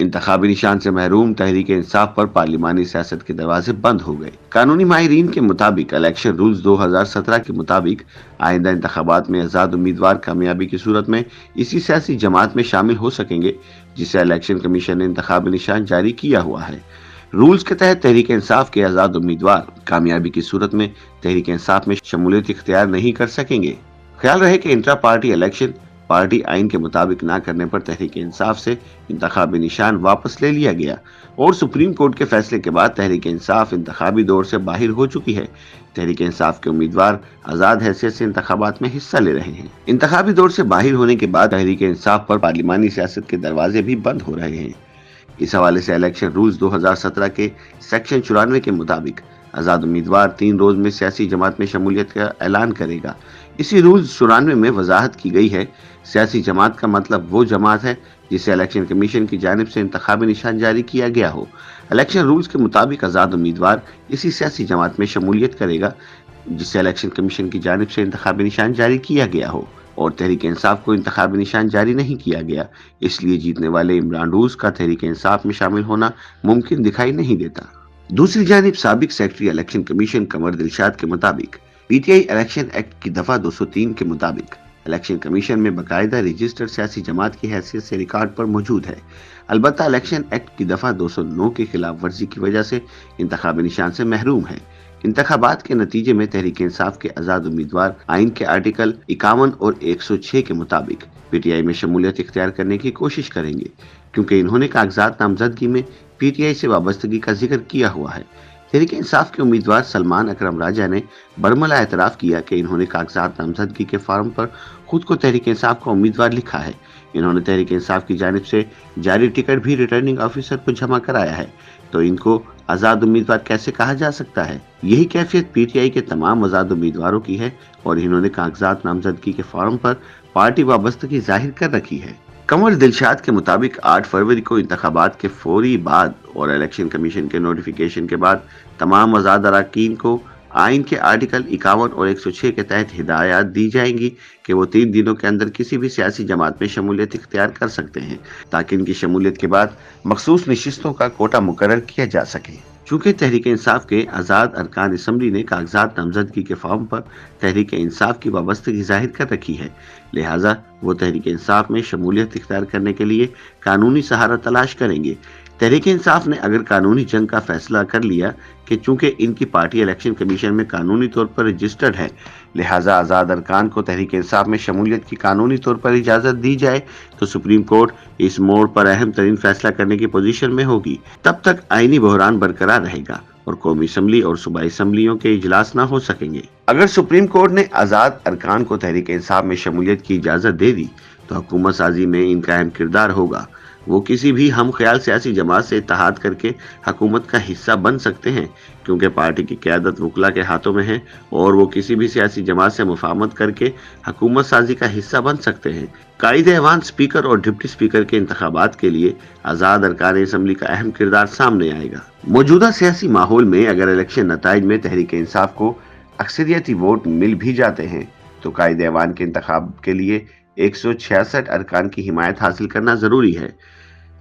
انتخابی نشان سے محروم تحریک انصاف پر پارلیمانی سیاست کے دروازے بند ہو گئے۔ قانونی ماہرین کے مطابق الیکشن رولز 2017 کے مطابق آئندہ انتخابات میں آزاد امیدوار کامیابی کی صورت میں اسی سیاسی جماعت میں شامل ہو سکیں گے جسے الیکشن کمیشن نے انتخابی نشان جاری کیا ہوا ہے۔ رولز کے تحت تحریک انصاف کے آزاد امیدوار کامیابی کی صورت میں تحریک انصاف میں شمولیت اختیار نہیں کر سکیں گے۔ خیال رہے کہ انٹرا پارٹی الیکشن پارٹی آئین کے مطابق نہ کرنے پر تحریک انصاف سے انتخابی نشان واپس لے لیا گیا اور سپریم کورٹ کے فیصلے کے بعد تحریک انصاف انتخابی دور سے باہر ہو چکی ہے۔ تحریک انصاف کے امیدوار آزاد حیثیت سے انتخابات میں حصہ لے رہے ہیں۔ انتخابی دور سے باہر ہونے کے بعد تحریک انصاف پر پارلیمانی سیاست کے دروازے بھی بند ہو رہے ہیں۔ اس حوالے سے الیکشن رولز 2017 کے سیکشن 94 کے مطابق آزاد امیدوار 3 روز میں سیاسی جماعت میں شمولیت کا اعلان کرے گا۔ اسی رولز 94 میں وضاحت کی گئی ہے، سیاسی جماعت کا مطلب وہ جماعت ہے جسے الیکشن کمیشن کی جانب سے انتخابی نشان جاری کیا گیا ہو۔ الیکشن رولز کے مطابق آزاد امیدوار اسی سیاسی جماعت میں شمولیت کرے گا جسے الیکشن کمیشن کی جانب سے انتخابی نشان جاری کیا گیا ہو، اور تحریک انصاف کو انتخابی نشان جاری نہیں کیا گیا، اس لیے جیتنے والے عمران روز کا تحریک انصاف میں شامل ہونا ممکن دکھائی نہیں دیتا۔ دوسری جانب سابق secretary election commission Qamar Dilshad کے مطابق P T I election act کی دفعہ 203 کے مطابق الیکشن کمیشن میں باقاعدہ رجسٹرڈ سیاسی جماعت کی حیثیت سے ریکارڈ پر موجود ہے۔ البتہ الیکشن ایکٹ کی دفعہ 209 کی خلاف ورزی کی وجہ سے انتخابی نشان سے محروم ہے۔ انتخابات کے نتیجے میں تحریک انصاف کے آزاد امیدوار آئین کے آرٹیکل 51 اور 106 کے مطابق پی ٹی آئی میں شمولیت اختیار کرنے کی کوشش کریں گے، کیونکہ انہوں نے کاغذات نامزدگی میں پی ٹی آئی سے وابستگی کا ذکر کیا ہوا ہے۔ تحریک انصاف کے امیدوار سلمان اکرم راجہ نے برملا اعتراف کیا کہ انہوں نے کاغذات نامزدگی کے فارم پر خود کو تحریک انصاف کا امیدوار لکھا ہے۔ انہوں نے تحریک انصاف کی جانب سے جاری ٹکٹ بھی ریٹرننگ آفیسر کو جمع کرایا ہے، تو ان کو آزاد امیدوار کیسے کہا جا سکتا ہے؟ یہی کیفیت پی ٹی آئی کے تمام آزاد امیدواروں کی ہے اور انہوں نے کاغذات نامزدگی کے فارم پر پارٹی وابستگی ظاہر کر رکھی ہے۔ قمر دلشاد کے مطابق 8 فروری کو انتخابات کے فوری بعد اور الیکشن کمیشن کے نوٹیفیکیشن کے بعد تمام آزاد اراکین کو آئین کے آرٹیکل 51 اور 106 کے تحت ہدایات دی جائیں گی کہ وہ 3 دنوں کے اندر کسی بھی سیاسی جماعت میں شمولیت اختیار کر سکتے ہیں، تاکہ ان کی شمولیت کے بعد مخصوص نشستوں کا کوٹا مقرر کیا جا سکے۔ چونکہ تحریک انصاف کے آزاد ارکان اسمبلی نے کاغذات نامزدگی کے فارم پر تحریک انصاف کی وابستگی ظاہر کر رکھی ہے، لہٰذا وہ تحریک انصاف میں شمولیت اختیار کرنے کے لیے قانونی سہارا تلاش کریں گے۔ تحریک انصاف نے اگر قانونی جنگ کا فیصلہ کر لیا کہ چونکہ ان کی پارٹی الیکشن کمیشن میں قانونی طور پر رجسٹرڈ ہے، لہٰذا آزاد ارکان کو تحریک انصاف میں شمولیت کی قانونی طور پر اجازت دی جائے، تو سپریم کورٹ اس موڑ پر اہم ترین فیصلہ کرنے کی پوزیشن میں ہوگی۔ تب تک آئینی بحران برقرار رہے گا اور قومی اسمبلی اور صوبائی اسمبلیوں کے اجلاس نہ ہو سکیں گے۔ اگر سپریم کورٹ نے آزاد ارکان کو تحریک انصاف میں شمولیت کی اجازت دے دی تو حکومت سازی میں ان کا اہم کردار ہوگا۔ وہ کسی بھی ہم خیال سیاسی جماعت سے اتحاد کر کے حکومت کا حصہ بن سکتے ہیں، کیونکہ پارٹی کی قیادت وکلا کے ہاتھوں میں ہے، اور وہ کسی بھی سیاسی جماعت سے مفاہمت کر کے حکومت سازی کا حصہ بن سکتے ہیں۔ قائد ایوان اسپیکر اور ڈپٹی اسپیکر کے انتخابات کے لیے آزاد ارکان اسمبلی کا اہم کردار سامنے آئے گا۔ موجودہ سیاسی ماحول میں اگر الیکشن نتائج میں تحریک انصاف کو اکثریتی ووٹ مل بھی جاتے ہیں تو قائد ایوان کے انتخاب کے لیے 166 ارکان کی حمایت حاصل کرنا ضروری ہے۔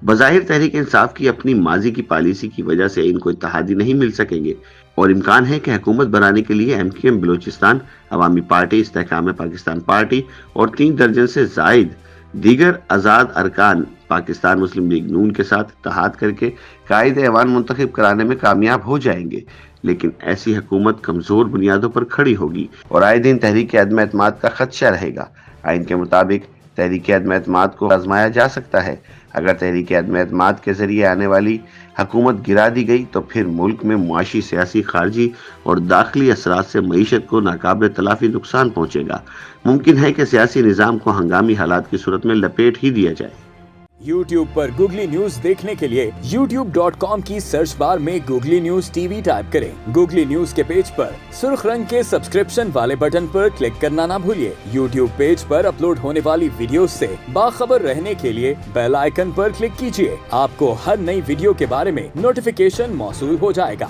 بظاہر تحریک انصاف کی اپنی ماضی کی پالیسی کی وجہ سے ان کو اتحادی نہیں مل سکیں گے، اور امکان ہے کہ حکومت بنانے کے لیے ایم کیو ایم بلوچستان، عوامی پارٹی، استحکام پاکستان پارٹی اور 3 درجن سے زائد دیگر آزاد ارکان پاکستان مسلم لیگ نون کے ساتھ اتحاد کر کے قائد ایوان منتخب کرانے میں کامیاب ہو جائیں گے، لیکن ایسی حکومت کمزور بنیادوں پر کھڑی ہوگی اور آئے دن تحریک عدم اعتماد کا خدشہ رہے گا۔ آئین کے مطابق تحریک عدم اعتماد کو آزمایا جا سکتا ہے۔ اگر تحریک عدم اعتماد کے ذریعے آنے والی حکومت گرا دی گئی تو پھر ملک میں معاشی، سیاسی، خارجی اور داخلی اثرات سے معیشت کو ناقابل تلافی نقصان پہنچے گا۔ ممکن ہے کہ سیاسی نظام کو ہنگامی حالات کی صورت میں لپیٹ ہی دیا جائے۔ یوٹیوب پر گوگلی نیوز دیکھنے کے لیے youtube.com کی سرچ بار میں googly news T V type کریں۔ گوگلی نیوز کے پیج پر سرخ رنگ کے سبسکرپشن والے بٹن پر کلک کرنا نہ بھولیے۔ یوٹیوب پیج پر اپلوڈ ہونے والی ویڈیوز سے باخبر رہنے کے لیے بیل آئیکن پر کلک کیجیے۔ آپ کو ہر نئی ویڈیو کے بارے میں نوٹیفیکیشن موصول ہو جائے گا۔